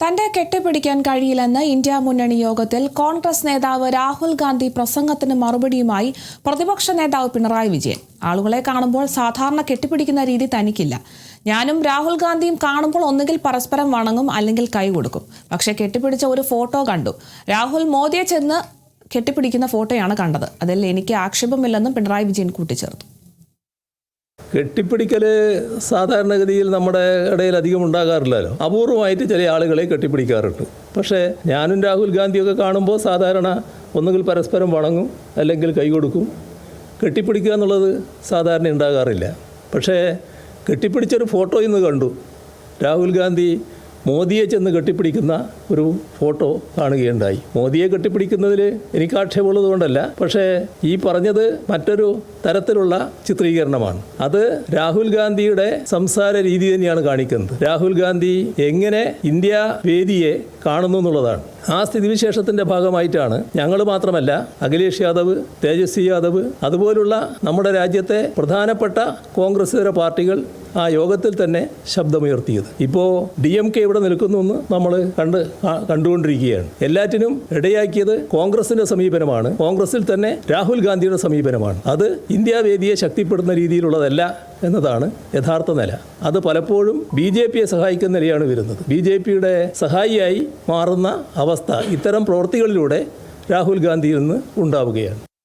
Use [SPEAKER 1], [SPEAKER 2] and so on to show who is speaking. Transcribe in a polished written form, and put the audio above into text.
[SPEAKER 1] തന്റെ കെട്ടിപ്പിടിക്കാൻ കഴിയില്ലെന്ന് ഇന്ത്യ മുന്നണി യോഗത്തിൽ കോൺഗ്രസ് നേതാവ് രാഹുൽ ഗാന്ധി പ്രസംഗത്തിന് മറുപടിയുമായി പ്രതിപക്ഷ നേതാവ് പിണറായി വിജയൻ. ആളുകളെ കാണുമ്പോൾ സാധാരണ കെട്ടിപ്പിടിക്കുന്ന രീതി തനിക്കില്ല. ഞാനും രാഹുൽ ഗാന്ധിയും കാണുമ്പോൾ ഒന്നുകിൽ പരസ്പരം വണങ്ങും, അല്ലെങ്കിൽ കൈ കൊടുക്കും. പക്ഷേ കെട്ടിപ്പിടിച്ച ഒരു ഫോട്ടോ കണ്ടു. രാഹുൽ മോദിയെ ചെന്ന് കെട്ടിപ്പിടിക്കുന്ന ഫോട്ടോയാണ് കണ്ടത്. അതിൽ എനിക്ക് ആക്ഷേപമില്ലെന്നും പിണറായി വിജയൻ കൂട്ടിച്ചേർത്തു.
[SPEAKER 2] കെട്ടിപ്പിടിക്കൽ സാധാരണഗതിയിൽ നമ്മുടെ ഇടയിൽ അധികം ഉണ്ടാകാറില്ലല്ലോ. അപൂർവമായിട്ട് ചില ആളുകളെ കെട്ടിപ്പിടിക്കാറുണ്ട്. പക്ഷേ ഞാനും രാഹുൽ ഗാന്ധിയൊക്കെ കാണുമ്പോൾ സാധാരണ ഒന്നുകിൽ പരസ്പരം വണങ്ങും, അല്ലെങ്കിൽ കൈ കൊടുക്കും. കെട്ടിപ്പിടിക്കുക എന്നുള്ളത് സാധാരണ ഉണ്ടാകാറില്ല. പക്ഷേ കെട്ടിപ്പിടിച്ചൊരു ഫോട്ടോ ഇന്ന് കണ്ടു. രാഹുൽ ഗാന്ധി മോദിയെ ചെന്ന് കെട്ടിപ്പിടിക്കുന്ന ഒരു ഫോട്ടോ കാണുകയുണ്ടായി. മോദിയെ കെട്ടിപ്പിടിക്കുന്നതിൽ എനിക്ക് ആക്ഷേപമുള്ളത് കൊണ്ടല്ല, പക്ഷേ ഈ പറഞ്ഞത് മറ്റൊരു തരത്തിലുള്ള ചിത്രീകരണമാണ്. അത് രാഹുൽ ഗാന്ധിയുടെ സംസാര രീതി തന്നെയാണ് കാണിക്കുന്നത്. രാഹുൽ ഗാന്ധി എങ്ങനെ ഇന്ത്യ വേദിയെ കാണുന്നു എന്നുള്ളതാണ്. ആ സ്ഥിതിവിശേഷത്തിൻ്റെ ഭാഗമായിട്ടാണ് ഞങ്ങൾ മാത്രമല്ല, അഖിലേഷ് യാദവ്, തേജസ്വി യാദവ്, അതുപോലുള്ള നമ്മുടെ രാജ്യത്തെ പ്രധാനപ്പെട്ട കോൺഗ്രസ്സേതര പാർട്ടികൾ ആ യോഗത്തിൽ തന്നെ ശബ്ദമുയർത്തിയത്. ഇപ്പോൾ DMK ഇവിടെ നിൽക്കുന്നു എന്ന് നമ്മൾ കണ്ടുകൊണ്ടിരിക്കുകയാണ്. എല്ലാറ്റിനും ഇടയാക്കിയത് കോൺഗ്രസിന്റെ സമീപനമാണ്. കോൺഗ്രസിൽ തന്നെ രാഹുൽ ഗാന്ധിയുടെ സമീപനമാണ്. അത് ഇന്ത്യ വേദിയെ ശക്തിപ്പെടുന്ന രീതിയിലുള്ളതല്ല എന്നതാണ് യഥാർത്ഥ നില. അത് പലപ്പോഴും BJPയെ സഹായിക്കുന്ന നിലയാണ് വരുന്നത്. BJPയുടെ സഹായിയായി മാറുന്ന അവസ്ഥ ഇത്തരം പ്രവൃത്തികളിലൂടെ രാഹുൽ ഗാന്ധിയിൽ നിന്ന് ഉണ്ടാവുകയാണ്.